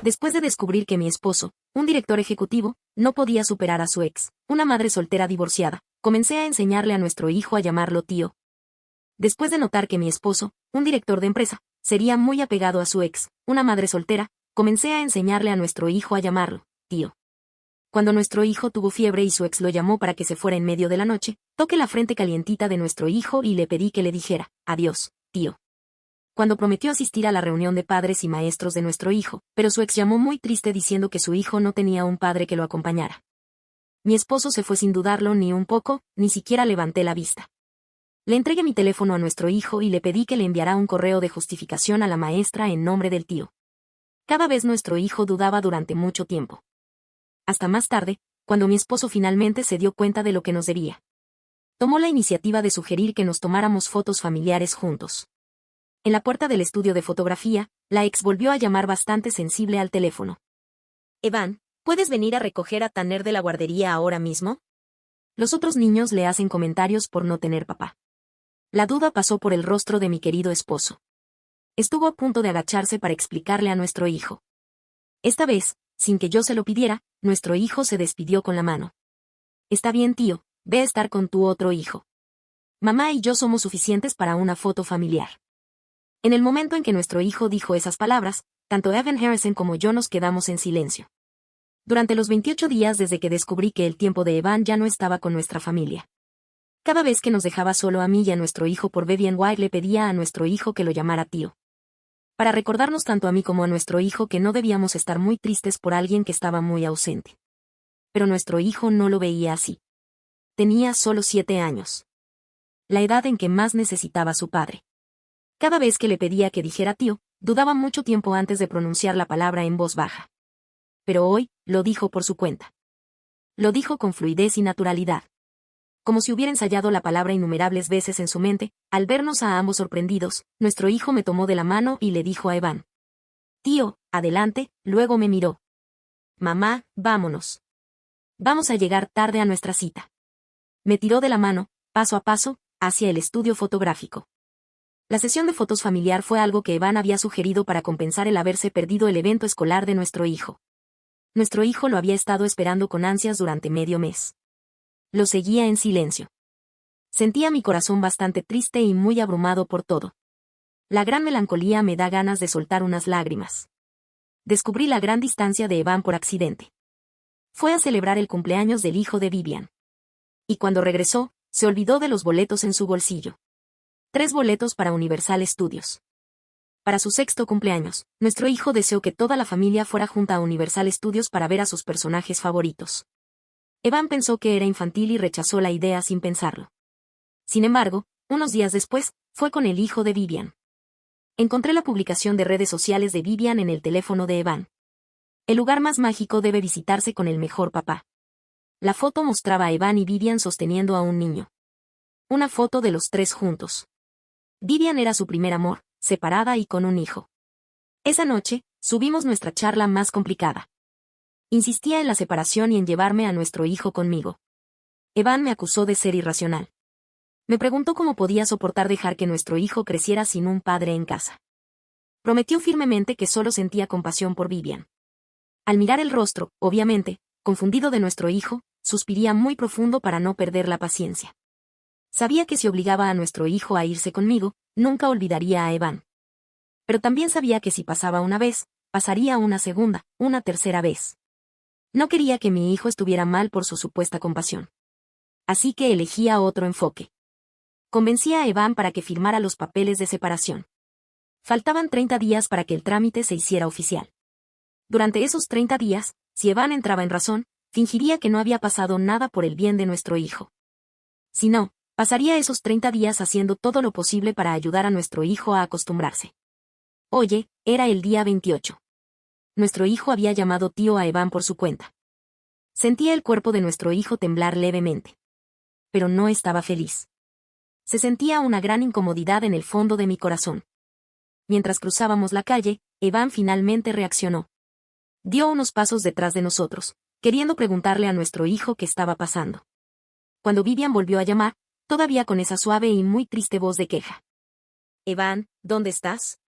Después de descubrir que mi esposo, un director ejecutivo, no podía superar a su ex, una madre soltera divorciada, comencé a enseñarle a nuestro hijo a llamarlo tío. Después de notar que mi esposo, un director de empresa, sería muy apegado a su ex, una madre soltera, comencé a enseñarle a nuestro hijo a llamarlo tío. Cuando nuestro hijo tuvo fiebre y su ex lo llamó para que se fuera en medio de la noche, toqué la frente calientita de nuestro hijo y le pedí que le dijera, adiós, tío. Cuando prometió asistir a la reunión de padres y maestros de nuestro hijo, pero su ex llamó muy triste diciendo que su hijo no tenía un padre que lo acompañara. Mi esposo se fue sin dudarlo ni un poco, ni siquiera levanté la vista. Le entregué mi teléfono a nuestro hijo y le pedí que le enviara un correo de justificación a la maestra en nombre del tío. Cada vez nuestro hijo dudaba durante mucho tiempo. Hasta más tarde, cuando mi esposo finalmente se dio cuenta de lo que nos debía. Tomó la iniciativa de sugerir que nos tomáramos fotos familiares juntos. En la puerta del estudio de fotografía, la ex volvió a llamar bastante sensible al teléfono. Evan, ¿puedes venir a recoger a Tanner de la guardería ahora mismo? Los otros niños le hacen comentarios por no tener papá. La duda pasó por el rostro de mi querido esposo. Estuvo a punto de agacharse para explicarle a nuestro hijo. Esta vez, sin que yo se lo pidiera, nuestro hijo se despidió con la mano. Está bien, tío, ve a estar con tu otro hijo. Mamá y yo somos suficientes para una foto familiar. En el momento en que nuestro hijo dijo esas palabras, tanto Evan Harrison como yo nos quedamos en silencio. Durante los 28 días desde que descubrí que el tiempo de Evan ya no estaba con nuestra familia. Cada vez que nos dejaba solo a mí y a nuestro hijo por Baby and White le pedía a nuestro hijo que lo llamara tío. Para recordarnos tanto a mí como a nuestro hijo que no debíamos estar muy tristes por alguien que estaba muy ausente. Pero nuestro hijo no lo veía así. Tenía solo 7 años. La edad en que más necesitaba a su padre. Cada vez que le pedía que dijera tío, dudaba mucho tiempo antes de pronunciar la palabra en voz baja. Pero hoy, lo dijo por su cuenta. Lo dijo con fluidez y naturalidad. Como si hubiera ensayado la palabra innumerables veces en su mente, al vernos a ambos sorprendidos, nuestro hijo me tomó de la mano y le dijo a Evan. Tío, adelante, luego me miró. Mamá, vámonos. Vamos a llegar tarde a nuestra cita. Me tiró de la mano, paso a paso, hacia el estudio fotográfico. La sesión de fotos familiar fue algo que Evan había sugerido para compensar el haberse perdido el evento escolar de nuestro hijo. Nuestro hijo lo había estado esperando con ansias durante medio mes. Lo seguía en silencio. Sentía mi corazón bastante triste y muy abrumado por todo. La gran melancolía me da ganas de soltar unas lágrimas. Descubrí la gran distancia de Evan por accidente. Fue a celebrar el cumpleaños del hijo de Vivian. Y cuando regresó, se olvidó de los boletos en su bolsillo. 3 boletos para Universal Studios. Para su 6º cumpleaños, nuestro hijo deseó que toda la familia fuera junta a Universal Studios para ver a sus personajes favoritos. Evan pensó que era infantil y rechazó la idea sin pensarlo. Sin embargo, unos días después, fue con el hijo de Vivian. Encontré la publicación de redes sociales de Vivian en el teléfono de Evan. El lugar más mágico debe visitarse con el mejor papá. La foto mostraba a Evan y Vivian sosteniendo a un niño. Una foto de los 3 juntos. Vivian era su primer amor, separada y con un hijo. Esa noche, subimos nuestra charla más complicada. Insistía en la separación y en llevarme a nuestro hijo conmigo. Evan me acusó de ser irracional. Me preguntó cómo podía soportar dejar que nuestro hijo creciera sin un padre en casa. Prometió firmemente que solo sentía compasión por Vivian. Al mirar el rostro, obviamente, confundido de nuestro hijo, suspiría muy profundo para no perder la paciencia. Sabía que si obligaba a nuestro hijo a irse conmigo, nunca olvidaría a Evan. Pero también sabía que si pasaba una vez, pasaría una segunda, una tercera vez. No quería que mi hijo estuviera mal por su supuesta compasión. Así que elegía otro enfoque. Convencí a Evan para que firmara los papeles de separación. Faltaban 30 días para que el trámite se hiciera oficial. Durante esos 30 días, si Evan entraba en razón, fingiría que no había pasado nada por el bien de nuestro hijo. Si no, pasaría esos 30 días haciendo todo lo posible para ayudar a nuestro hijo a acostumbrarse. Oye, era el día 28. Nuestro hijo había llamado tío a Evan por su cuenta. Sentía el cuerpo de nuestro hijo temblar levemente. Pero no estaba feliz. Se sentía una gran incomodidad en el fondo de mi corazón. Mientras cruzábamos la calle, Evan finalmente reaccionó. Dio unos pasos detrás de nosotros, queriendo preguntarle a nuestro hijo qué estaba pasando. Cuando Vivian volvió a llamar, todavía con esa suave y muy triste voz de queja. Evan, ¿dónde estás?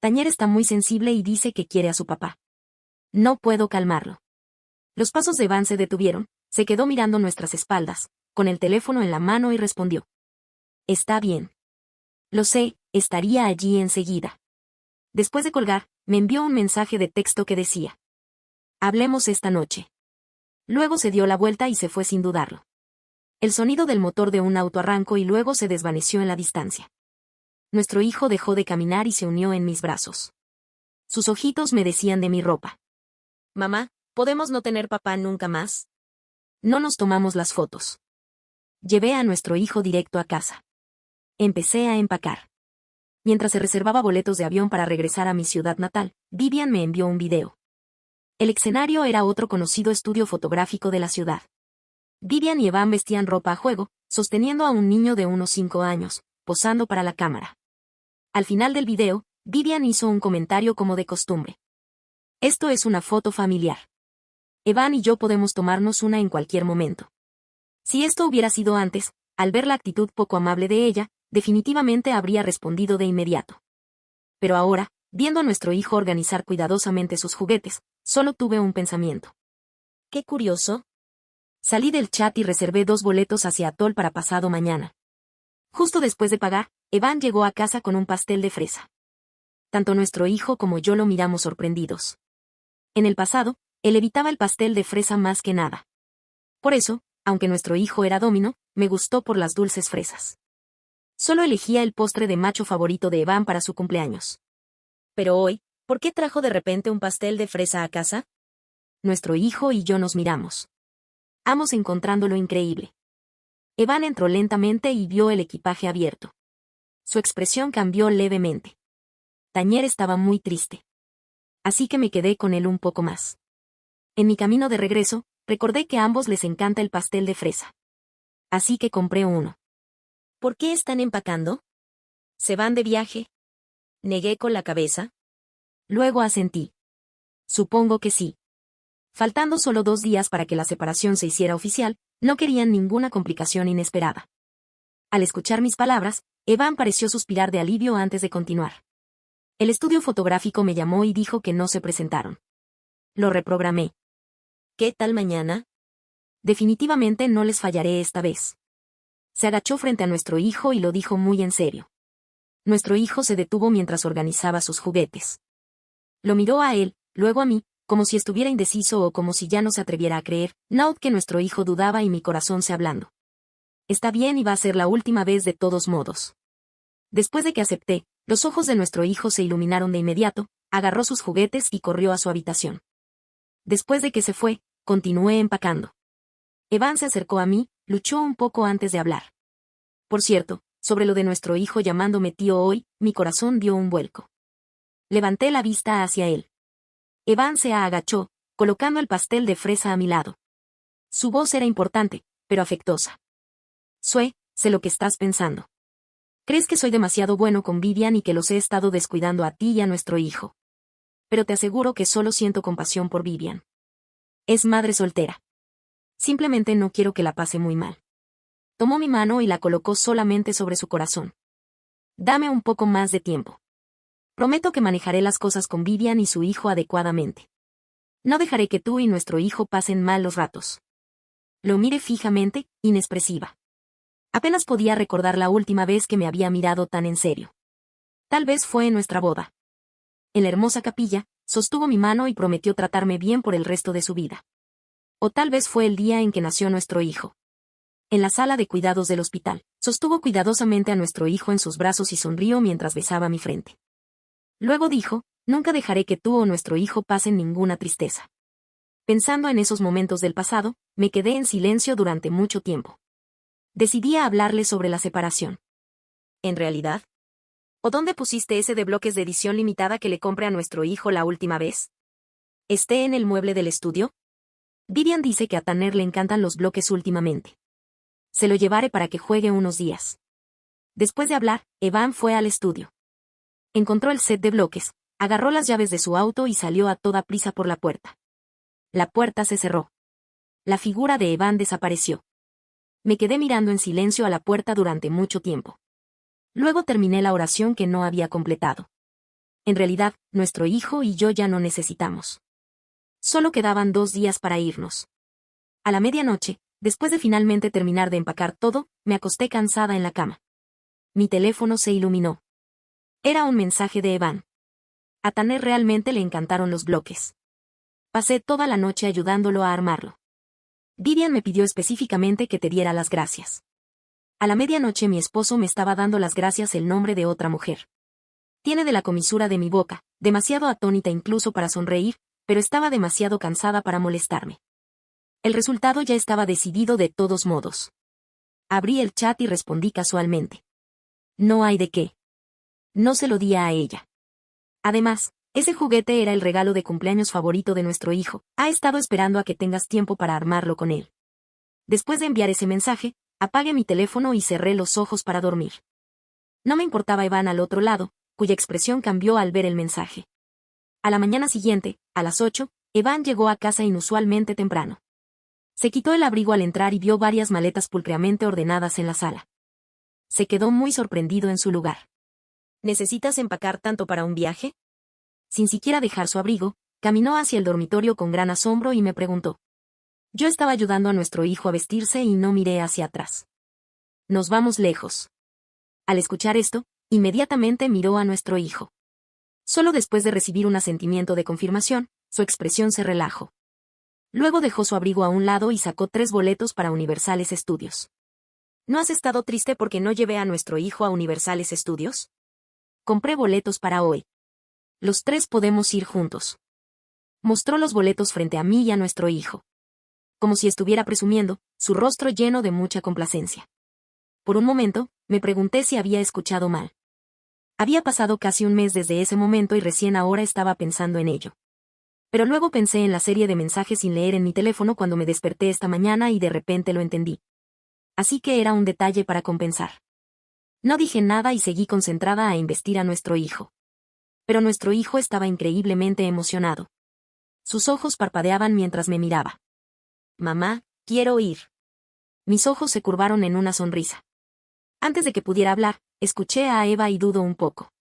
Tanner está muy sensible y dice que quiere a su papá. No puedo calmarlo. Los pasos de Evan se detuvieron, se quedó mirando nuestras espaldas, con el teléfono en la mano y respondió. Está bien. Lo sé, estaría allí enseguida. Después de colgar, me envió un mensaje de texto que decía. Hablemos esta noche. Luego se dio la vuelta y se fue sin dudarlo. El sonido del motor de un auto arrancó y luego se desvaneció en la distancia. Nuestro hijo dejó de caminar y se unió en mis brazos. Sus ojitos me decían de mi ropa. Mamá, ¿podemos no tener papá nunca más? No nos tomamos las fotos. Llevé a nuestro hijo directo a casa. Empecé a empacar. Mientras se reservaba boletos de avión para regresar a mi ciudad natal, Vivian me envió un video. El escenario era otro conocido estudio fotográfico de la ciudad. Vivian y Evan vestían ropa a juego, sosteniendo a un niño de unos 5 años, posando para la cámara. Al final del video, Vivian hizo un comentario como de costumbre. Esto es una foto familiar. Evan y yo podemos tomarnos una en cualquier momento. Si esto hubiera sido antes, al ver la actitud poco amable de ella, definitivamente habría respondido de inmediato. Pero ahora, viendo a nuestro hijo organizar cuidadosamente sus juguetes, solo tuve un pensamiento. Qué curioso. Salí del chat y reservé 2 boletos hacia Atol para pasado mañana. Justo después de pagar, Evan llegó a casa con un pastel de fresa. Tanto nuestro hijo como yo lo miramos sorprendidos. En el pasado, él evitaba el pastel de fresa más que nada. Por eso, aunque nuestro hijo era domino, me gustó por las dulces fresas. Solo elegía el postre de macho favorito de Evan para su cumpleaños. Pero hoy, ¿por qué trajo de repente un pastel de fresa a casa? Nuestro hijo y yo nos miramos. Ambos encontrándolo increíble. Evan entró lentamente y vio el equipaje abierto. Su expresión cambió levemente. Tañer estaba muy triste. Así que me quedé con él un poco más. En mi camino de regreso, recordé que a ambos les encanta el pastel de fresa. Así que compré uno. ¿Por qué están empacando? ¿Se van de viaje? Negué con la cabeza. Luego asentí. Supongo que sí. Faltando solo 2 días para que la separación se hiciera oficial, no querían ninguna complicación inesperada. Al escuchar mis palabras, Evan pareció suspirar de alivio antes de continuar. El estudio fotográfico me llamó y dijo que no se presentaron. Lo reprogramé. ¿Qué tal mañana? Definitivamente no les fallaré esta vez. Se agachó frente a nuestro hijo y lo dijo muy en serio. Nuestro hijo se detuvo mientras organizaba sus juguetes. Lo miró a él, luego a mí, como si estuviera indeciso o como si ya no se atreviera a creer, Naut que nuestro hijo dudaba y mi corazón se ablandó. Está bien y va a ser la última vez de todos modos. Después de que acepté, los ojos de nuestro hijo se iluminaron de inmediato, agarró sus juguetes y corrió a su habitación. Después de que se fue, continué empacando. Evan se acercó a mí, luchó un poco antes de hablar. Por cierto, sobre lo de nuestro hijo llamándome tío hoy, mi corazón dio un vuelco. Levanté la vista hacia él. Evan se agachó, colocando el pastel de fresa a mi lado. Su voz era importante, pero afectuosa. Sue, sé lo que estás pensando. Crees que soy demasiado bueno con Vivian y que los he estado descuidando a ti y a nuestro hijo. Pero te aseguro que solo siento compasión por Vivian. Es madre soltera. Simplemente no quiero que la pase muy mal. Tomó mi mano y la colocó solamente sobre su corazón. Dame un poco más de tiempo. Prometo que manejaré las cosas con Vivian y su hijo adecuadamente. No dejaré que tú y nuestro hijo pasen mal los ratos. Lo miré fijamente, inexpresiva. Apenas podía recordar la última vez que me había mirado tan en serio. Tal vez fue en nuestra boda. En la hermosa capilla, sostuvo mi mano y prometió tratarme bien por el resto de su vida. O tal vez fue el día en que nació nuestro hijo. En la sala de cuidados del hospital, sostuvo cuidadosamente a nuestro hijo en sus brazos y sonrió mientras besaba mi frente. Luego dijo, nunca dejaré que tú o nuestro hijo pasen ninguna tristeza. Pensando en esos momentos del pasado, me quedé en silencio durante mucho tiempo. Decidí hablarle sobre la separación. ¿En realidad? ¿O dónde pusiste ese de bloques de edición limitada que le compré a nuestro hijo la última vez? ¿Esté en el mueble del estudio? Vivian dice que a Tanner le encantan los bloques últimamente. Se lo llevaré para que juegue unos días. Después de hablar, Evan fue al estudio. Encontró el set de bloques, agarró las llaves de su auto y salió a toda prisa por la puerta. La puerta se cerró. La figura de Evan desapareció. Me quedé mirando en silencio a la puerta durante mucho tiempo. Luego terminé la oración que no había completado. En realidad, nuestro hijo y yo ya no necesitamos. Solo quedaban 2 días para irnos. A la medianoche, después de finalmente terminar de empacar todo, me acosté cansada en la cama. Mi teléfono se iluminó. Era un mensaje de Evan. A Tanner realmente le encantaron los bloques. Pasé toda la noche ayudándolo a armarlo. Vivian me pidió específicamente que te diera las gracias. A la medianoche mi esposo me estaba dando las gracias el nombre de otra mujer. Tiene de la comisura de mi boca, demasiado atónita incluso para sonreír, pero estaba demasiado cansada para molestarme. El resultado ya estaba decidido de todos modos. Abrí el chat y respondí casualmente. No hay de qué. No se lo di a ella. Además, ese juguete era el regalo de cumpleaños favorito de nuestro hijo. Ha estado esperando a que tengas tiempo para armarlo con él. Después de enviar ese mensaje, apagué mi teléfono y cerré los ojos para dormir. No me importaba Evan al otro lado, cuya expresión cambió al ver el mensaje. A la mañana siguiente, a las 8, Evan llegó a casa inusualmente temprano. Se quitó el abrigo al entrar y vio varias maletas pulcramente ordenadas en la sala. Se quedó muy sorprendido en su lugar. ¿Necesitas empacar tanto para un viaje? Sin siquiera dejar su abrigo, caminó hacia el dormitorio con gran asombro y me preguntó. Yo estaba ayudando a nuestro hijo a vestirse y no miré hacia atrás. Nos vamos lejos. Al escuchar esto, inmediatamente miró a nuestro hijo. Solo después de recibir un asentimiento de confirmación, su expresión se relajó. Luego dejó su abrigo a un lado y sacó 3 boletos para Universal Studios. ¿No has estado triste porque no llevé a nuestro hijo a Universal Studios? Compré boletos para hoy. Los 3 podemos ir juntos. Mostró los boletos frente a mí y a nuestro hijo. Como si estuviera presumiendo, su rostro lleno de mucha complacencia. Por un momento, me pregunté si había escuchado mal. Había pasado casi un mes desde ese momento y recién ahora estaba pensando en ello. Pero luego pensé en la serie de mensajes sin leer en mi teléfono cuando me desperté esta mañana y de repente lo entendí. Así que era un detalle para compensar. No dije nada y seguí concentrada a investir a nuestro hijo. Pero nuestro hijo estaba increíblemente emocionado. Sus ojos parpadeaban mientras me miraba. Mamá, quiero ir. Mis ojos se curvaron en una sonrisa. Antes de que pudiera hablar, escuché a Eva y dudó un poco.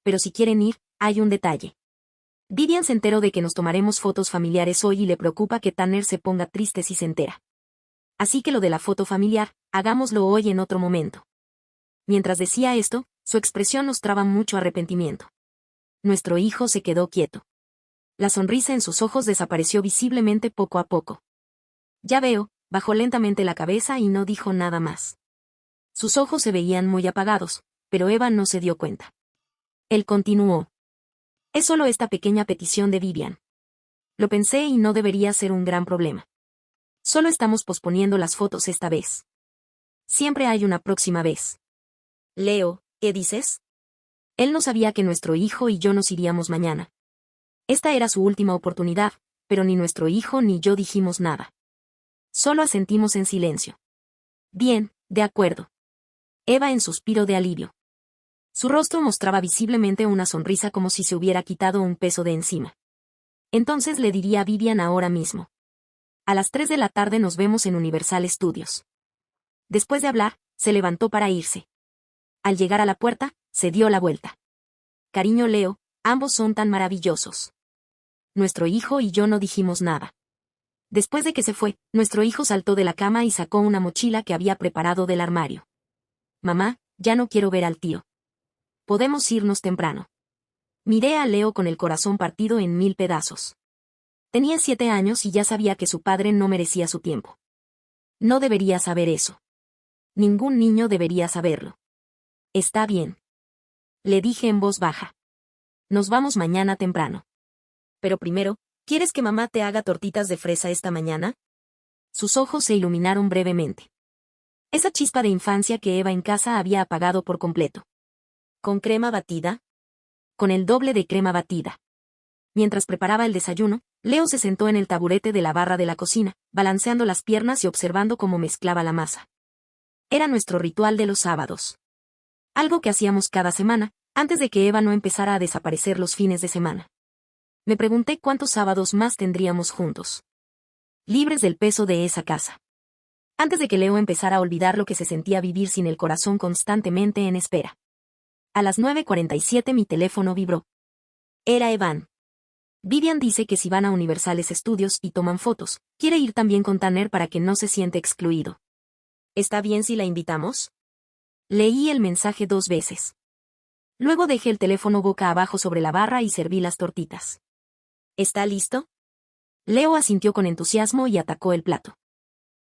Pero si quieren ir, hay un detalle. Vivian se enteró de que nos tomaremos fotos familiares hoy y le preocupa que Tanner se ponga triste si se entera. Así que lo de la foto familiar, hagámoslo hoy en otro momento. Mientras decía esto, su expresión mostraba mucho arrepentimiento. Nuestro hijo se quedó quieto. La sonrisa en sus ojos desapareció visiblemente poco a poco. Ya veo, bajó lentamente la cabeza y no dijo nada más. Sus ojos se veían muy apagados, pero Eva no se dio cuenta. Él continuó. Es solo esta pequeña petición de Vivian. Lo pensé y no debería ser un gran problema. Solo estamos posponiendo las fotos esta vez. Siempre hay una próxima vez. Leo, ¿qué dices? Él no sabía que nuestro hijo y yo nos iríamos mañana. Esta era su última oportunidad, pero ni nuestro hijo ni yo dijimos nada. Solo asentimos en silencio. Bien, de acuerdo. Eva en suspiro de alivio. Su rostro mostraba visiblemente una sonrisa como si se hubiera quitado un peso de encima. Entonces le diría a Vivian ahora mismo. A las 3 de la tarde nos vemos en Universal Studios. Después de hablar, se levantó para irse. Al llegar a la puerta, se dio la vuelta. Cariño Leo, ambos son tan maravillosos. Nuestro hijo y yo no dijimos nada. Después de que se fue, nuestro hijo saltó de la cama y sacó una mochila que había preparado del armario. Mamá, ya no quiero ver al tío. Podemos irnos temprano. Miré a Leo con el corazón partido en 1000 pedazos. Tenía 7 años y ya sabía que su padre no merecía su tiempo. No debería saber eso. Ningún niño debería saberlo. Está bien. Le dije en voz baja. Nos vamos mañana temprano. Pero primero, ¿quieres que mamá te haga tortitas de fresa esta mañana? Sus ojos se iluminaron brevemente. Esa chispa de infancia que Eva en casa había apagado por completo. ¿Con crema batida? Con el doble de crema batida. Mientras preparaba el desayuno, Leo se sentó en el taburete de la barra de la cocina, balanceando las piernas y observando cómo mezclaba la masa. Era nuestro ritual de los sábados. Algo que hacíamos cada semana, antes de que Eva no empezara a desaparecer los fines de semana. Me pregunté cuántos sábados más tendríamos juntos. Libres del peso de esa casa. Antes de que Leo empezara a olvidar lo que se sentía vivir sin el corazón constantemente en espera. A las 9:47 mi teléfono vibró. Era Evan. Vivian dice que si van a Universales Studios y toman fotos, quiere ir también con Tanner para que no se siente excluido. ¿Está bien si la invitamos? Leí el mensaje 2 veces. Luego dejé el teléfono boca abajo sobre la barra y serví las tortitas. ¿Está listo? Leo asintió con entusiasmo y atacó el plato.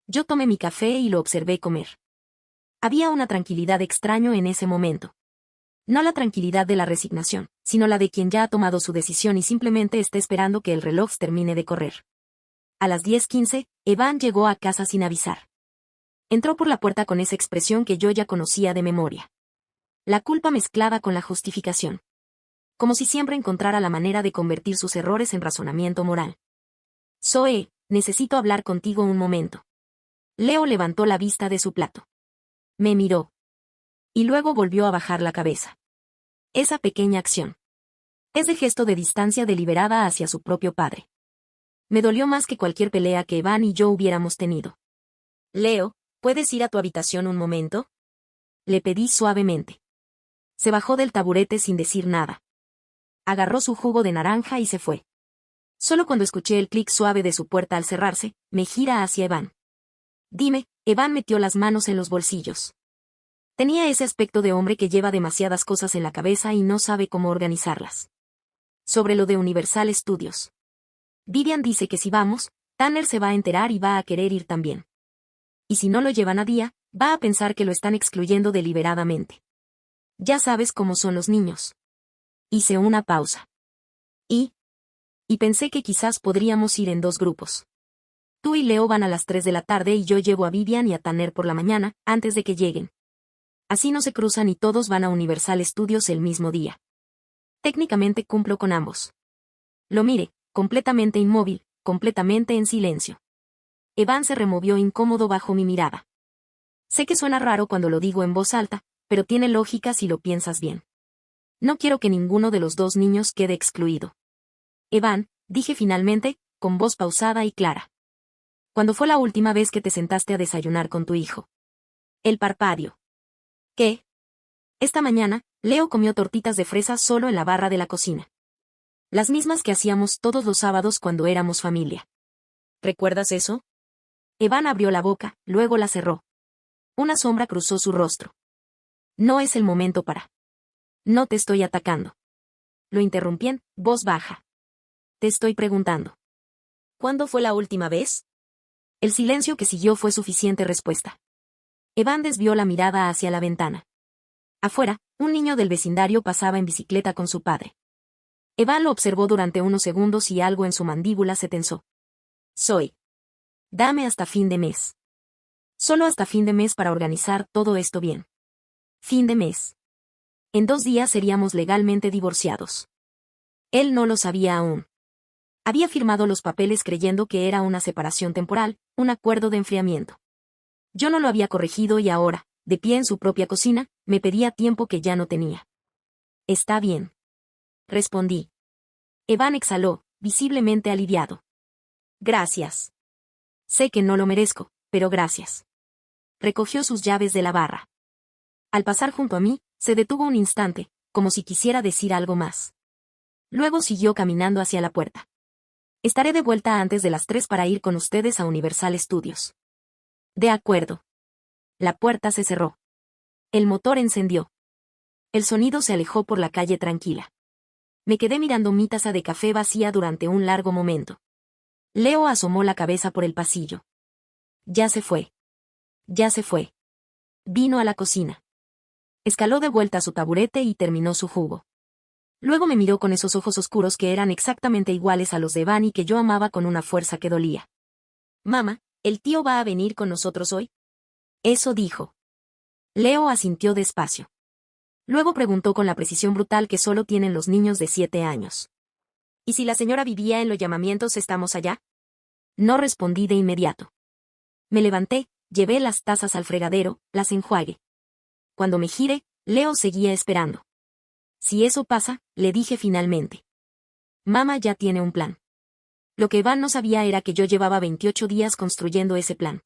Yo tomé mi café y lo observé comer. Había una tranquilidad extraño en ese momento. No la tranquilidad de la resignación, sino la de quien ya ha tomado su decisión y simplemente está esperando que el reloj termine de correr. A las 10:15, Evan llegó a casa sin avisar. Entró por la puerta con esa expresión que yo ya conocía de memoria. La culpa mezclada con la justificación. Como si siempre encontrara la manera de convertir sus errores en razonamiento moral. Zoe, necesito hablar contigo un momento. Leo levantó la vista de su plato. Me miró. Y luego volvió a bajar la cabeza. Esa pequeña acción. Ese gesto de distancia deliberada hacia su propio padre. Me dolió más que cualquier pelea que Evan y yo hubiéramos tenido. Leo, ¿puedes ir a tu habitación un momento? Le pedí suavemente. Se bajó del taburete sin decir nada. Agarró su jugo de naranja y se fue. Solo cuando escuché el clic suave de su puerta al cerrarse, me gira hacia Evan. Dime, Evan metió las manos en los bolsillos. Tenía ese aspecto de hombre que lleva demasiadas cosas en la cabeza y no sabe cómo organizarlas. Sobre lo de Universal Studios. Vivian dice que si vamos, Tanner se va a enterar y va a querer ir también. Y si no lo llevan a día, va a pensar que lo están excluyendo deliberadamente. Ya sabes cómo son los niños. Hice una pausa. Y pensé que quizás podríamos ir en 2 grupos. Tú y Leo van a las 3 de la tarde y yo llevo a Vivian y a Tanner por la mañana, antes de que lleguen. Así no se cruzan y todos van a Universal Studios el mismo día. Técnicamente cumplo con ambos. Lo miré, completamente inmóvil, completamente en silencio. Evan se removió incómodo bajo mi mirada. Sé que suena raro cuando lo digo en voz alta, pero tiene lógica si lo piensas bien. No quiero que ninguno de los 2 niños quede excluido. Evan, dije finalmente, con voz pausada y clara. ¿Cuándo fue la última vez que te sentaste a desayunar con tu hijo? El parpadeó. ¿Qué? Esta mañana, Leo comió tortitas de fresa solo en la barra de la cocina. Las mismas que hacíamos todos los sábados cuando éramos familia. ¿Recuerdas eso? Evan abrió la boca, luego la cerró. Una sombra cruzó su rostro. No es el momento para. No te estoy atacando. Lo interrumpí en voz baja. Te estoy preguntando. ¿Cuándo fue la última vez? El silencio que siguió fue suficiente respuesta. Evan desvió la mirada hacia la ventana. Afuera, un niño del vecindario pasaba en bicicleta con su padre. Evan lo observó durante unos segundos y algo en su mandíbula se tensó. Soy. Dame hasta fin de mes. Solo hasta fin de mes para organizar todo esto bien. Fin de mes. En 2 días seríamos legalmente divorciados. Él no lo sabía aún. Había firmado los papeles creyendo que era una separación temporal, un acuerdo de enfriamiento. Yo no lo había corregido y ahora, de pie en su propia cocina, me pedía tiempo que ya no tenía. Está bien. Respondí. Evan exhaló, visiblemente aliviado. Gracias. Sé que no lo merezco, pero gracias. Recogió sus llaves de la barra. Al pasar junto a mí, se detuvo un instante, como si quisiera decir algo más. Luego siguió caminando hacia la puerta. Estaré de vuelta antes de las 3 para ir con ustedes a Universal Studios. De acuerdo. La puerta se cerró. El motor encendió. El sonido se alejó por la calle tranquila. Me quedé mirando mi taza de café vacía durante un largo momento. Leo asomó la cabeza por el pasillo. Ya se fue. Ya se fue. Vino a la cocina. Escaló de vuelta a su taburete y terminó su jugo. Luego me miró con esos ojos oscuros que eran exactamente iguales a los de Evan y que yo amaba con una fuerza que dolía. Mamá, ¿el tío va a venir con nosotros hoy? Eso dijo. Leo asintió despacio. Luego preguntó con la precisión brutal que solo tienen los niños de 7 años. ¿Y si la señora vivía en los llamamientos estamos allá? No respondí de inmediato. Me levanté, llevé las tazas al fregadero, las enjuagué. Cuando me giré, Leo seguía esperando. Si eso pasa, le dije finalmente. Mamá ya tiene un plan. Lo que Evan no sabía era que yo llevaba 28 días construyendo ese plan.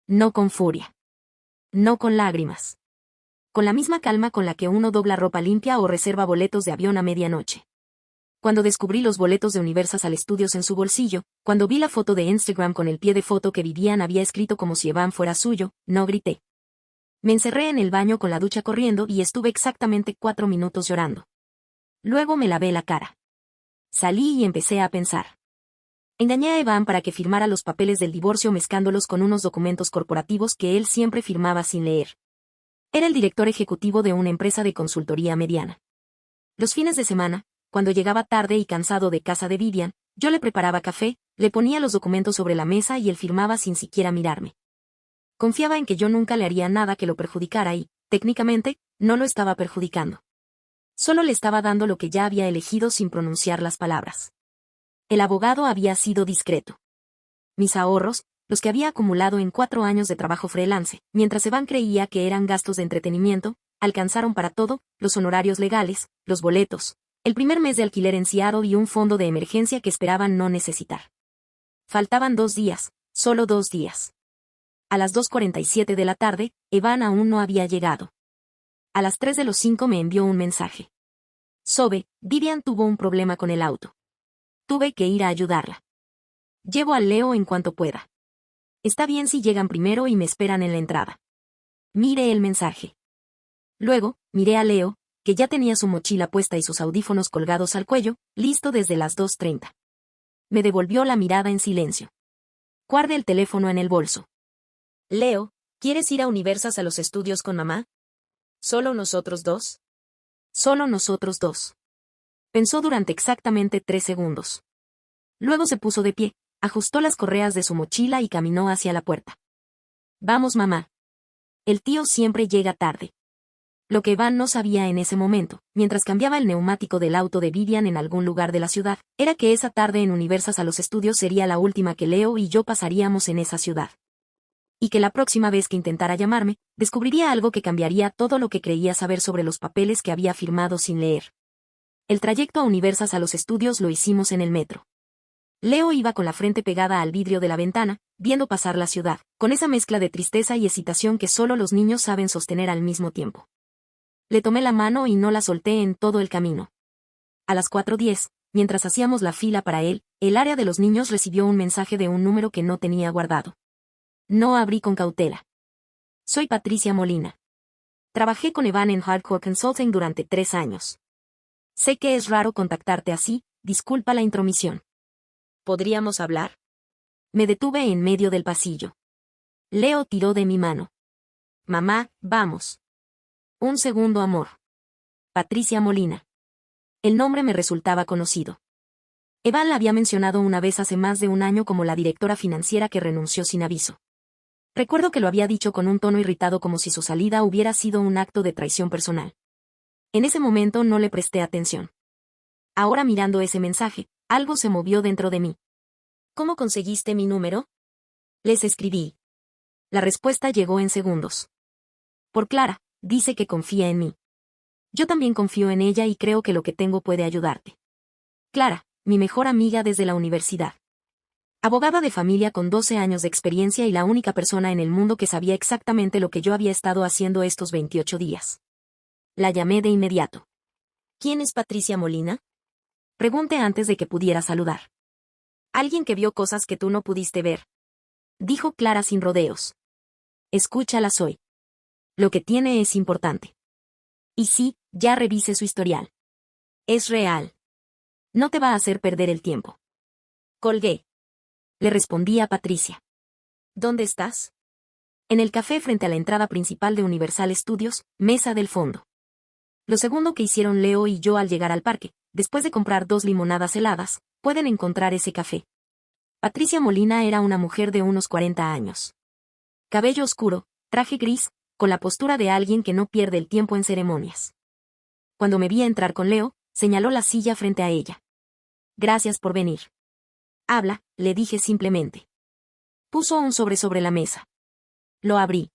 No con furia. No con lágrimas. Con la misma calma con la que uno dobla ropa limpia o reserva boletos de avión a medianoche. Cuando descubrí los boletos de Universal Studios en su bolsillo, cuando vi la foto de Instagram con el pie de foto que Vivian había escrito como si Evan fuera suyo, no grité. Me encerré en el baño con la ducha corriendo y estuve exactamente 4 minutos llorando. Luego me lavé la cara. Salí y empecé a pensar. Engañé a Evan para que firmara los papeles del divorcio mezclándolos con unos documentos corporativos que él siempre firmaba sin leer. Era el director ejecutivo de una empresa de consultoría mediana. Los fines de semana, cuando llegaba tarde y cansado de casa de Vivian, yo le preparaba café, le ponía los documentos sobre la mesa y él firmaba sin siquiera mirarme. Confiaba en que yo nunca le haría nada que lo perjudicara y, técnicamente, no lo estaba perjudicando. Solo le estaba dando lo que ya había elegido sin pronunciar las palabras. El abogado había sido discreto. Mis ahorros, los que había acumulado en 4 años de trabajo freelance, mientras Evan creía que eran gastos de entretenimiento, alcanzaron para todo, los honorarios legales, los boletos, el primer mes de alquiler en Seattle y un fondo de emergencia que esperaban no necesitar. Faltaban 2 días, solo 2 días. A las 2:47 de la tarde, Evan aún no había llegado. A las 3:05 me envió un mensaje. Sobe, Vivian tuvo un problema con el auto. Tuve que ir a ayudarla. Llevo a Leo en cuanto pueda. Está bien si llegan primero y me esperan en la entrada. Mire el mensaje. Luego, miré a Leo, que ya tenía su mochila puesta y sus audífonos colgados al cuello, listo desde las 2:30. Me devolvió la mirada en silencio. Guardé el teléfono en el bolso. Leo, ¿quieres ir a Universal Studios con mamá? ¿Solo nosotros dos? Solo nosotros dos. Pensó durante exactamente 3 segundos. Luego se puso de pie, ajustó las correas de su mochila y caminó hacia la puerta. Vamos, mamá. El tío siempre llega tarde. Lo que Evan no sabía en ese momento, mientras cambiaba el neumático del auto de Vivian en algún lugar de la ciudad, era que esa tarde en Universal Studios sería la última que Leo y yo pasaríamos en esa ciudad. Y que la próxima vez que intentara llamarme, descubriría algo que cambiaría todo lo que creía saber sobre los papeles que había firmado sin leer. El trayecto a Universal Studios lo hicimos en el metro. Leo iba con la frente pegada al vidrio de la ventana, viendo pasar la ciudad, con esa mezcla de tristeza y excitación que solo los niños saben sostener al mismo tiempo. Le tomé la mano y no la solté en todo el camino. A las 4:10, mientras hacíamos la fila para él, el área de los niños recibió un mensaje de un número que no tenía guardado. No abrí con cautela. Soy Patricia Molina. Trabajé con Evan en Hardcore Consulting durante 3 años. Sé que es raro contactarte así, disculpa la intromisión. ¿Podríamos hablar? Me detuve en medio del pasillo. Leo tiró de mi mano. Mamá, vamos. Un segundo, amor. Patricia Molina. El nombre me resultaba conocido. Evan la había mencionado una vez hace más de un año como la directora financiera que renunció sin aviso. Recuerdo que lo había dicho con un tono irritado como si su salida hubiera sido un acto de traición personal. En ese momento no le presté atención. Ahora mirando ese mensaje, algo se movió dentro de mí. ¿Cómo conseguiste mi número? Les escribí. La respuesta llegó en segundos. Por Clara, dice que confía en mí. Yo también confío en ella y creo que lo que tengo puede ayudarte. Clara, mi mejor amiga desde la universidad. Abogada de familia con 12 años de experiencia y la única persona en el mundo que sabía exactamente lo que yo había estado haciendo estos 28 días. La llamé de inmediato. ¿Quién es Patricia Molina? Pregunté antes de que pudiera saludar. Alguien que vio cosas que tú no pudiste ver. Dijo Clara sin rodeos. Escúchala, soy. Lo que tiene es importante. Y sí, ya revisé su historial. Es real. No te va a hacer perder el tiempo. Colgué. Le respondí a Patricia. ¿Dónde estás? En el café frente a la entrada principal de Universal Studios, mesa del fondo. Lo segundo que hicieron Leo y yo al llegar al parque, después de comprar 2 limonadas heladas, pueden encontrar ese café. Patricia Molina era una mujer de unos 40 años. Cabello oscuro, traje gris, con la postura de alguien que no pierde el tiempo en ceremonias. Cuando me vi entrar con Leo, señaló la silla frente a ella. Gracias por venir. Habla, le dije simplemente. Puso un sobre la mesa. Lo abrí.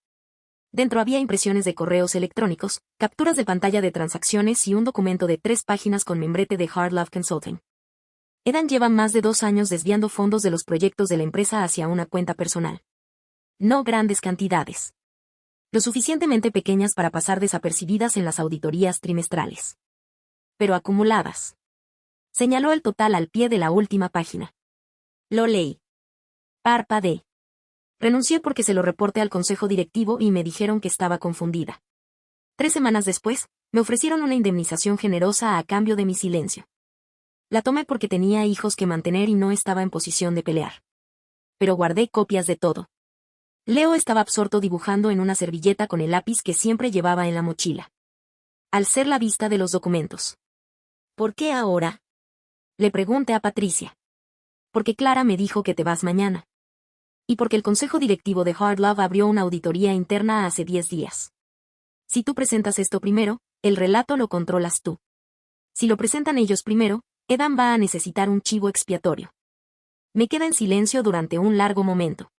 Dentro había impresiones de correos electrónicos, capturas de pantalla de transacciones y un documento de 3 páginas con membrete de Hard Love Consulting. Edan lleva más de 2 años desviando fondos de los proyectos de la empresa hacia una cuenta personal. No grandes cantidades. Lo suficientemente pequeñas para pasar desapercibidas en las auditorías trimestrales. Pero acumuladas. Señaló el total al pie de la última página. Lo leí. Parpadeé. Renuncié porque se lo reporté al consejo directivo y me dijeron que estaba confundida. 3 semanas después, me ofrecieron una indemnización generosa a cambio de mi silencio. La tomé porque tenía hijos que mantener y no estaba en posición de pelear. Pero guardé copias de todo. Leo estaba absorto dibujando en una servilleta con el lápiz que siempre llevaba en la mochila. Al ser la vista de los documentos. ¿Por qué ahora? Le pregunté a Patricia. Porque Clara me dijo que te vas mañana. Y porque el consejo directivo de Hard Love abrió una auditoría interna hace 10 días. Si tú presentas esto primero, el relato lo controlas tú. Si lo presentan ellos primero, Edan va a necesitar un chivo expiatorio. Me queda en silencio durante un largo momento.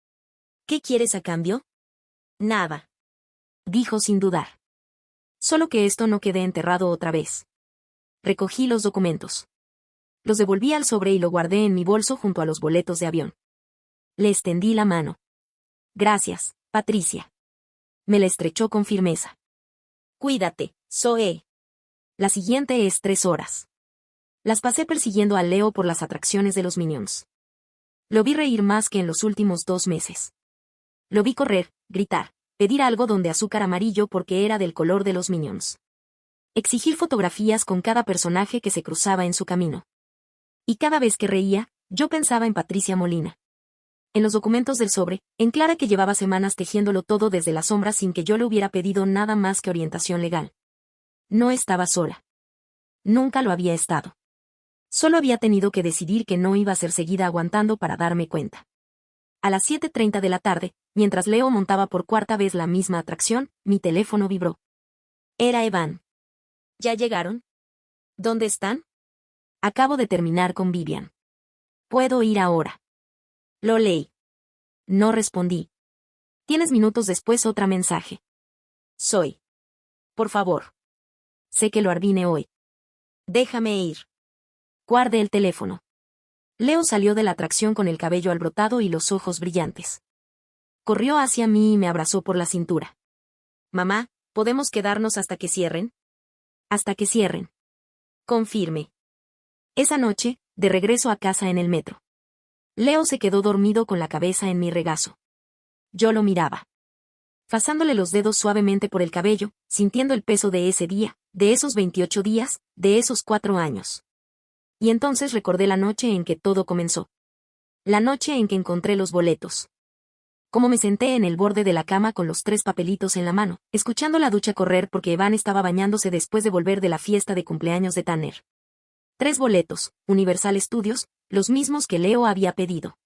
¿Qué quieres a cambio? Nada. Dijo sin dudar. Solo que esto no quede enterrado otra vez. Recogí los documentos. Los devolví al sobre y lo guardé en mi bolso junto a los boletos de avión. Le extendí la mano. Gracias, Patricia. Me la estrechó con firmeza. Cuídate, Zoe. La siguiente es 3 horas. Las pasé persiguiendo a Leo por las atracciones de los Minions. Lo vi reír más que en los últimos 2 meses. Lo vi correr, gritar, pedir algo de azúcar amarillo porque era del color de los Minions. Exigir fotografías con cada personaje que se cruzaba en su camino. Y cada vez que reía, yo pensaba en Patricia Molina. En los documentos del sobre, en Clara que llevaba semanas tejiéndolo todo desde la sombra sin que yo le hubiera pedido nada más que orientación legal. No estaba sola. Nunca lo había estado. Solo había tenido que decidir que no iba a ser seguida aguantando para darme cuenta. A las 7:30 de la tarde, mientras Leo montaba por 4ª vez la misma atracción, mi teléfono vibró. Era Evan. ¿Ya llegaron? ¿Dónde están? Acabo de terminar con Vivian. ¿Puedo ir ahora? Lo leí. No respondí. Tienes minutos después otra mensaje. Soy. Por favor. Sé que lo arruiné hoy. Déjame ir. Guarde el teléfono. Leo salió de la atracción con el cabello alborotado y los ojos brillantes. Corrió hacia mí y me abrazó por la cintura. Mamá, ¿podemos quedarnos hasta que cierren? Hasta que cierren. Confirme. Esa noche, de regreso a casa en el metro. Leo se quedó dormido con la cabeza en mi regazo. Yo lo miraba. Pasándole los dedos suavemente por el cabello, sintiendo el peso de ese día, de esos 28 días, de esos 4 años. Y entonces recordé la noche en que todo comenzó. La noche en que encontré los boletos. Cómo me senté en el borde de la cama con los 3 papelitos en la mano, escuchando la ducha correr porque Evan estaba bañándose después de volver de la fiesta de cumpleaños de Tanner. 3 boletos, Universal Studios, los mismos que Leo había pedido.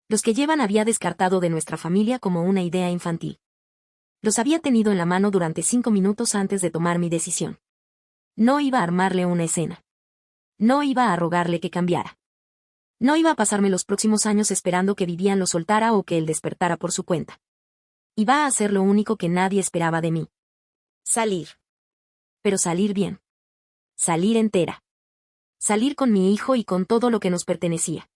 Los que Evan había descartado de nuestra familia como una idea infantil. Los había tenido en la mano durante 5 minutos antes de tomar mi decisión. No iba a armarle una escena. No iba a rogarle que cambiara. No iba a pasarme los próximos años esperando que Vivian lo soltara o que él despertara por su cuenta. Iba a hacer lo único que nadie esperaba de mí. Salir. Pero salir bien. Salir entera. Salir con mi hijo y con todo lo que nos pertenecía.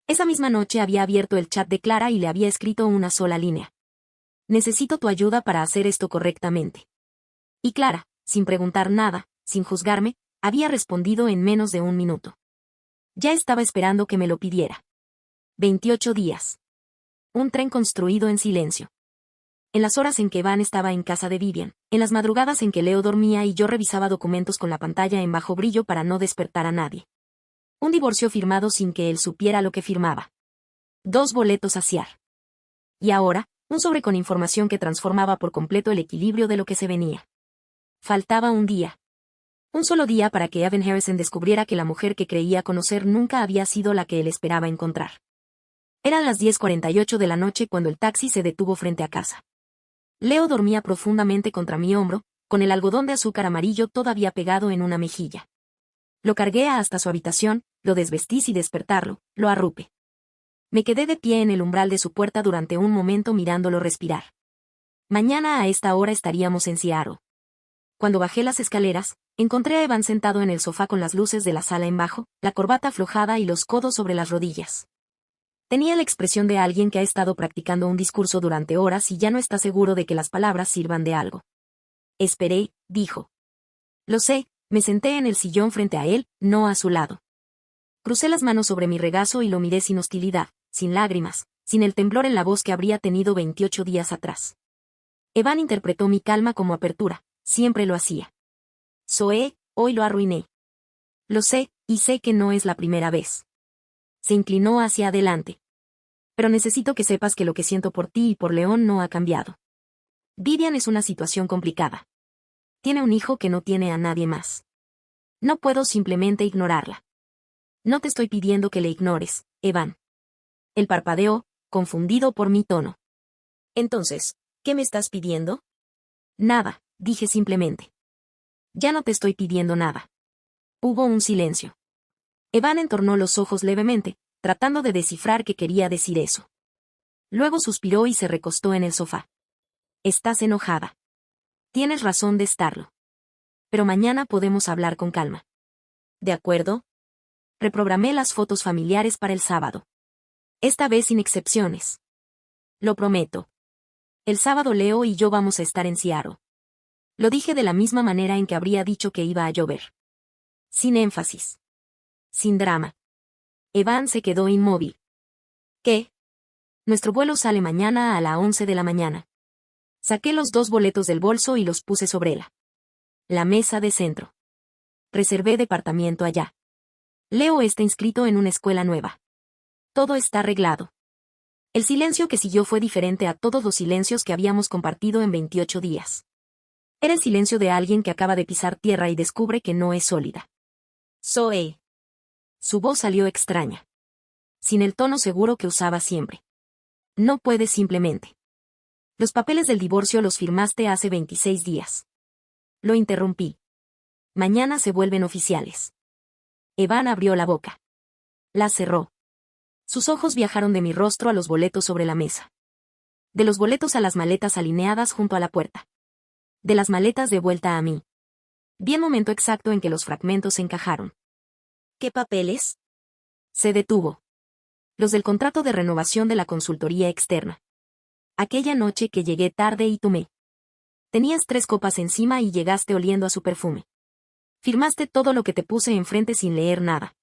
Esa misma noche había abierto el chat de Clara y le había escrito una sola línea. Necesito tu ayuda para hacer esto correctamente. Y Clara, sin preguntar nada, sin juzgarme, había respondido en menos de 1 minuto. Ya estaba esperando que me lo pidiera. 28 días. Un tren construido en silencio. En las horas en que Van estaba en casa de Vivian, en las madrugadas en que Leo dormía y yo revisaba documentos con la pantalla en bajo brillo para no despertar a nadie. Un divorcio firmado sin que él supiera lo que firmaba. 2 boletos a Ciar. Y ahora, un sobre con información que transformaba por completo el equilibrio de lo que se venía. Faltaba un día. Un solo día para que Evan Harrison descubriera que la mujer que creía conocer nunca había sido la que él esperaba encontrar. Eran las 10:48 de la noche cuando el taxi se detuvo frente a casa. Leo dormía profundamente contra mi hombro, con el algodón de azúcar amarillo todavía pegado en una mejilla. Lo cargué hasta su habitación, lo desvestí sin despertarlo, lo arrupé. Me quedé de pie en el umbral de su puerta durante un momento mirándolo respirar. Mañana a esta hora estaríamos en Seattle. Cuando bajé las escaleras, encontré a Evan sentado en el sofá con las luces de la sala en bajo, la corbata aflojada y los codos sobre las rodillas. Tenía la expresión de alguien que ha estado practicando un discurso durante horas y ya no está seguro de que las palabras sirvan de algo. Esperé, dijo. Lo sé, me senté en el sillón frente a él, no a su lado. Crucé las manos sobre mi regazo y lo miré sin hostilidad, sin lágrimas, sin el temblor en la voz que habría tenido 28 días atrás. Evan interpretó mi calma como apertura, siempre lo hacía. Zoe, hoy lo arruiné. Lo sé, y sé que no es la primera vez. Se inclinó hacia adelante. Pero necesito que sepas que lo que siento por ti y por León no ha cambiado. Vivian es una situación complicada. Tiene un hijo que no tiene a nadie más. No puedo simplemente ignorarla. No te estoy pidiendo que le ignores, Evan. Él parpadeó, confundido por mi tono. Entonces, ¿qué me estás pidiendo? Nada, dije simplemente. Ya no te estoy pidiendo nada. Hubo un silencio. Evan entornó los ojos levemente, tratando de descifrar qué quería decir eso. Luego suspiró y se recostó en el sofá. Estás enojada. Tienes razón de estarlo. Pero mañana podemos hablar con calma. ¿De acuerdo? Reprogramé las fotos familiares para el sábado. Esta vez sin excepciones. Lo prometo. El sábado Leo y yo vamos a estar en Seattle. Lo dije de la misma manera en que habría dicho que iba a llover. Sin énfasis. Sin drama. Evan se quedó inmóvil. ¿Qué? Nuestro vuelo sale mañana a las 11 de la mañana. Saqué los 2 boletos del bolso y los puse sobre la mesa de centro. Reservé departamento allá. Leo está inscrito en una escuela nueva. Todo está arreglado. El silencio que siguió fue diferente a todos los silencios que habíamos compartido en 28 días. Era el silencio de alguien que acaba de pisar tierra y descubre que no es sólida. Zoe. Su voz salió extraña. Sin el tono seguro que usaba siempre. No puedes simplemente. Los papeles del divorcio los firmaste hace 26 días. Lo interrumpí. Mañana se vuelven oficiales. Evan abrió la boca. La cerró. Sus ojos viajaron de mi rostro a los boletos sobre la mesa. De los boletos a las maletas alineadas junto a la puerta. De las maletas de vuelta a mí. Vi el momento exacto en que los fragmentos se encajaron. ¿Qué papeles? Se detuvo. Los del contrato de renovación de la consultoría externa. Aquella noche que llegué tarde y tomé. Tenías 3 copas encima y llegaste oliendo a su perfume. Firmaste todo lo que te puse enfrente sin leer nada.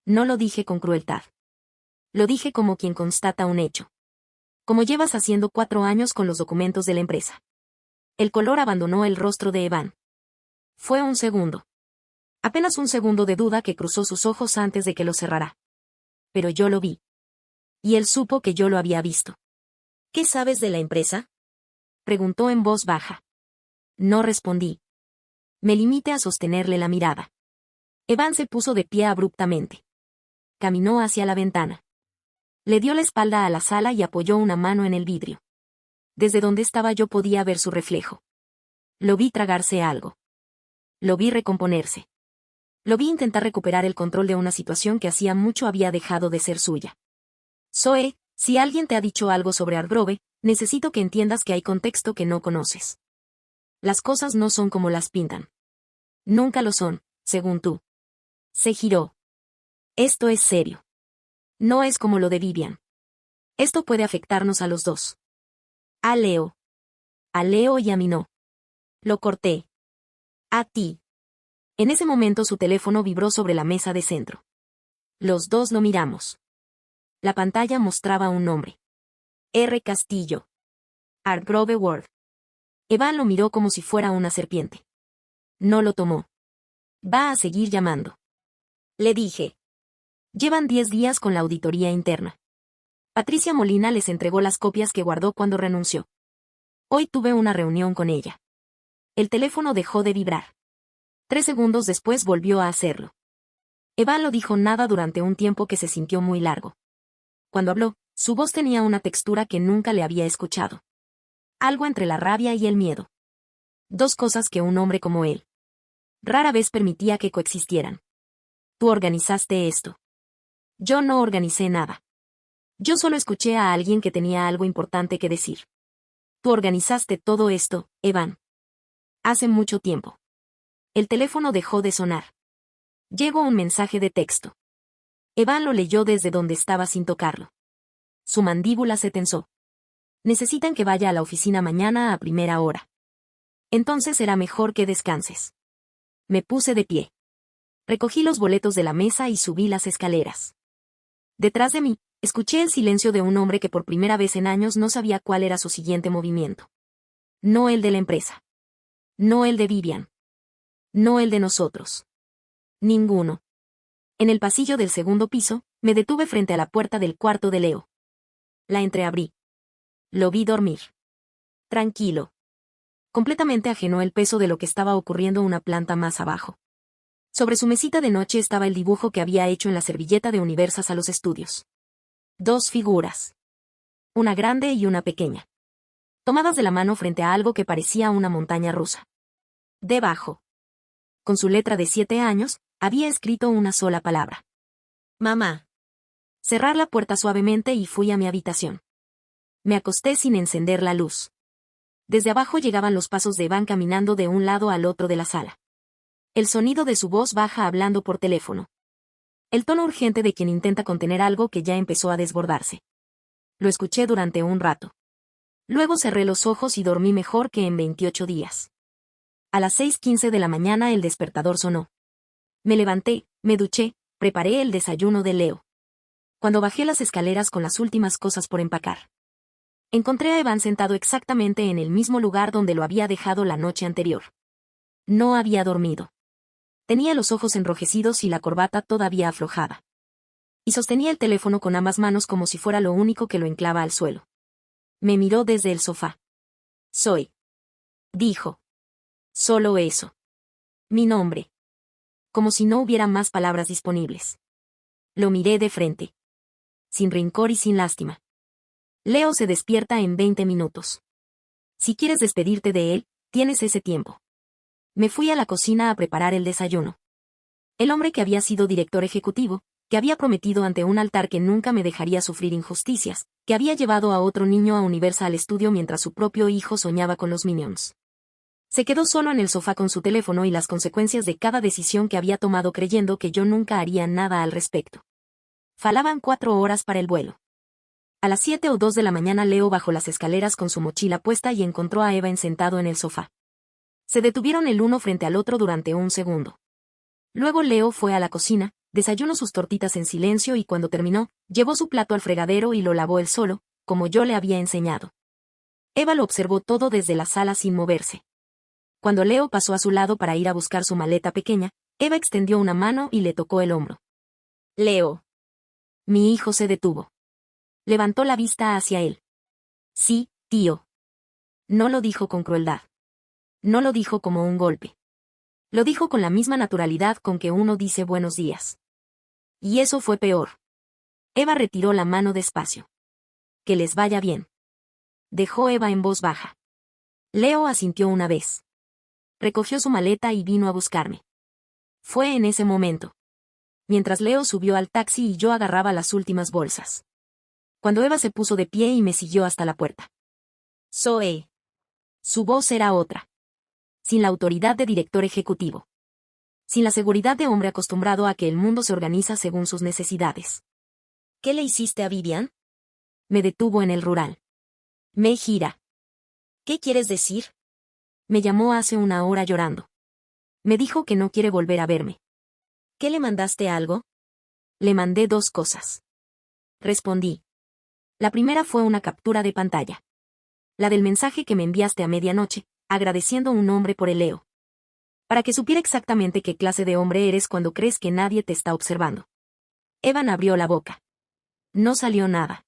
No lo dije con crueldad. Lo dije como quien constata un hecho. Como llevas haciendo 4 años con los documentos de la empresa. El color abandonó el rostro de Evan. Fue un segundo. Apenas un segundo de duda que cruzó sus ojos antes de que lo cerrara. Pero yo lo vi. Y él supo que yo lo había visto. ¿Qué sabes de la empresa? Preguntó en voz baja. No respondí. Me limité a sostenerle la mirada. Evan se puso de pie abruptamente. Caminó hacia la ventana. Le dio la espalda a la sala y apoyó una mano en el vidrio. Desde donde estaba yo podía ver su reflejo. Lo vi tragarse algo. Lo vi recomponerse. Lo vi intentar recuperar el control de una situación que hacía mucho había dejado de ser suya. Zoe, si alguien te ha dicho algo sobre Hargrove, necesito que entiendas que hay contexto que no conoces. Las cosas no son como las pintan. Nunca lo son, según tú. Se giró. Esto es serio. No es como lo de Vivian. Esto puede afectarnos a los dos. A Leo. A Leo y a mí no. Lo corté. A ti. En ese momento su teléfono vibró sobre la mesa de centro. Los dos lo miramos. La pantalla mostraba un nombre. R. Castillo. Hargrove Ward. Evan lo miró como si fuera una serpiente. No lo tomó. Va a seguir llamando. Le dije. Llevan 10 días con la auditoría interna. Patricia Molina les entregó las copias que guardó cuando renunció. Hoy tuve una reunión con ella. El teléfono dejó de vibrar. 3 segundos después volvió a hacerlo. Evan no dijo nada durante un tiempo que se sintió muy largo. Cuando habló, su voz tenía una textura que nunca le había escuchado. Algo entre la rabia y el miedo. 2 cosas que un hombre como él rara vez permitía que coexistieran. Tú organizaste esto. Yo no organicé nada. Yo solo escuché a alguien que tenía algo importante que decir. Tú organizaste todo esto, Evan. Hace mucho tiempo. El teléfono dejó de sonar. Llegó un mensaje de texto. Evan lo leyó desde donde estaba sin tocarlo. Su mandíbula se tensó. Necesitan que vaya a la oficina mañana a primera hora. Entonces será mejor que descanses. Me puse de pie. Recogí los boletos de la mesa y subí las escaleras. Detrás de mí, escuché el silencio de un hombre que por primera vez en años no sabía cuál era su siguiente movimiento. No el de la empresa. No el de Vivian. No el de nosotros. Ninguno. En el pasillo del segundo piso, me detuve frente a la puerta del cuarto de Leo. La entreabrí. Lo vi dormir. Tranquilo. Completamente ajeno al peso de lo que estaba ocurriendo una planta más abajo. Sobre su mesita de noche estaba el dibujo que había hecho en la servilleta de Universas a los estudios. 2 figuras. Una grande y una pequeña. Tomadas de la mano frente a algo que parecía una montaña rusa. Debajo, con su letra de 7 años, había escrito una sola palabra. Mamá. Cerrar la puerta suavemente y fui a mi habitación. Me acosté sin encender la luz. Desde abajo llegaban los pasos de Evan caminando de un lado al otro de la sala. El sonido de su voz baja hablando por teléfono. El tono urgente de quien intenta contener algo que ya empezó a desbordarse. Lo escuché durante un rato. Luego cerré los ojos y dormí mejor que en 28 días. A las 6:15 de la mañana el despertador sonó. Me levanté, me duché, preparé el desayuno de Leo. Cuando bajé las escaleras con las últimas cosas por empacar, encontré a Evan sentado exactamente en el mismo lugar donde lo había dejado la noche anterior. No había dormido. Tenía los ojos enrojecidos y la corbata todavía aflojada. Y sostenía el teléfono con ambas manos como si fuera lo único que lo enclava al suelo. Me miró desde el sofá. Soy. Dijo. Solo eso. Mi nombre. Como si no hubiera más palabras disponibles. Lo miré de frente. Sin rencor y sin lástima. Leo se despierta en 20 minutos. Si quieres despedirte de él, tienes ese tiempo. Me fui a la cocina a preparar el desayuno. El hombre que había sido director ejecutivo, que había prometido ante un altar que nunca me dejaría sufrir injusticias, que había llevado a otro niño a Universal Studio mientras su propio hijo soñaba con los Minions. Se quedó solo en el sofá con su teléfono y las consecuencias de cada decisión que había tomado creyendo que yo nunca haría nada al respecto. Faltaban 4 horas para el vuelo. A las 7 o 2 de la mañana Leo bajó las escaleras con su mochila puesta y encontró a Evan sentado en el sofá. Se detuvieron el uno frente al otro durante un segundo. Luego Leo fue a la cocina, desayunó sus tortitas en silencio y cuando terminó, llevó su plato al fregadero y lo lavó él solo, como yo le había enseñado. Eva lo observó todo desde la sala sin moverse. Cuando Leo pasó a su lado para ir a buscar su maleta pequeña, Eva extendió una mano y le tocó el hombro. Leo. Mi hijo se detuvo. Levantó la vista hacia él. Sí, tío. No lo dijo con crueldad. No lo dijo como un golpe. Lo dijo con la misma naturalidad con que uno dice buenos días. Y eso fue peor. Eva retiró la mano despacio. Que les vaya bien. Dejó Eva en voz baja. Leo asintió una vez. Recogió su maleta y vino a buscarme. Fue en ese momento. Mientras Leo subió al taxi y yo agarraba las últimas bolsas. Cuando Eva se puso de pie y me siguió hasta la puerta. Zoe. Su voz era otra. Sin la autoridad de director ejecutivo. Sin la seguridad de hombre acostumbrado a que el mundo se organiza según sus necesidades. ¿Qué le hiciste a Vivian? Me detuvo en el rural. Me gira. ¿Qué quieres decir? Me llamó hace una hora llorando. Me dijo que no quiere volver a verme. ¿Qué le mandaste algo? Le mandé 2 cosas. Respondí. La primera fue una captura de pantalla. La del mensaje que me enviaste a medianoche, agradeciendo un hombre por el Leo. Para que supiera exactamente qué clase de hombre eres cuando crees que nadie te está observando. Evan abrió la boca. No salió nada.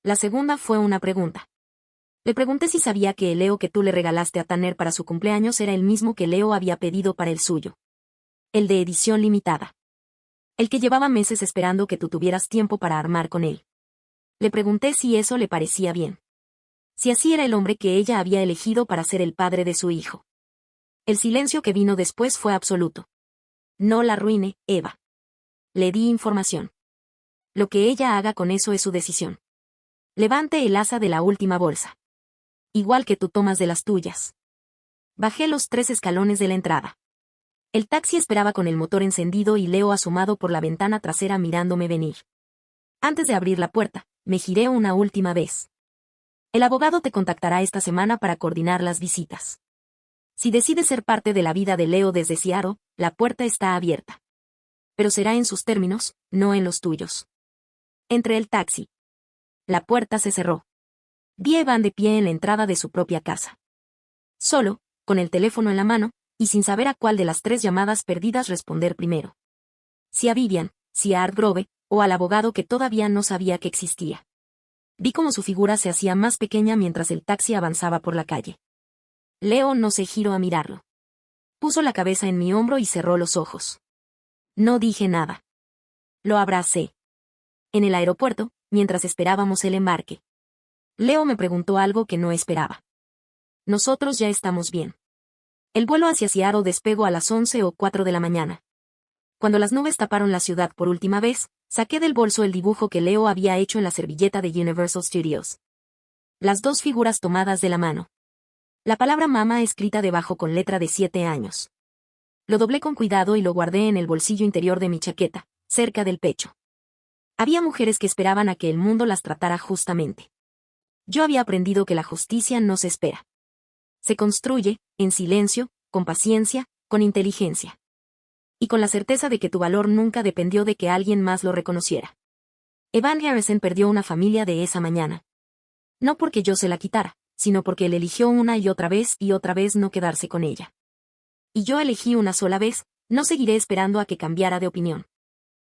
La segunda fue una pregunta. Le pregunté si sabía que el Leo que tú le regalaste a Tanner para su cumpleaños era el mismo que Leo había pedido para el suyo. El de edición limitada. El que llevaba meses esperando que tú tuvieras tiempo para armar con él. Le pregunté si eso le parecía bien. Si así era el hombre que ella había elegido para ser el padre de su hijo. El silencio que vino después fue absoluto. No la arruine, Eva. Le di información. Lo que ella haga con eso es su decisión. Levante el asa de la última bolsa. Igual que tú tomas de las tuyas. Bajé los 3 escalones de la entrada. El taxi esperaba con el motor encendido y Leo asomado por la ventana trasera mirándome venir. Antes de abrir la puerta, me giré una última vez. El abogado te contactará esta semana para coordinar las visitas. Si decides ser parte de la vida de Leo desde Seattle, la puerta está abierta. pero será en sus términos, no en los tuyos. Entré el taxi. La puerta se cerró. Vi a Evan de pie en la entrada de su propia casa. Solo, con el teléfono en la mano, y sin saber a cuál de las 3 llamadas perdidas responder primero. Si a Vivian, si a Art Grove, o al abogado que todavía no sabía que existía. Vi cómo su figura se hacía más pequeña mientras el taxi avanzaba por la calle. Leo no se giró a mirarlo. Puso la cabeza en mi hombro y cerró los ojos. No dije nada. Lo abracé. En el aeropuerto, mientras esperábamos el embarque. Leo me preguntó algo que no esperaba. Nosotros ya estamos bien. El vuelo hacia Seattle despegó a las 11:04 de la mañana. Cuando las nubes taparon la ciudad por última vez, saqué del bolso el dibujo que Leo había hecho en la servilleta de Universal Studios. Las 2 figuras tomadas de la mano. La palabra mamá escrita debajo con letra de 7 años. Lo doblé con cuidado y lo guardé en el bolsillo interior de mi chaqueta, cerca del pecho. Había mujeres que esperaban a que el mundo las tratara justamente. Yo había aprendido que la justicia no se espera. Se construye, en silencio, con paciencia, con inteligencia. Y con la certeza de que tu valor nunca dependió de que alguien más lo reconociera. Evan Harrison perdió una familia de esa mañana. No porque yo se la quitara, sino porque él eligió una y otra vez no quedarse con ella. Y yo elegí una sola vez, no seguiré esperando a que cambiara de opinión.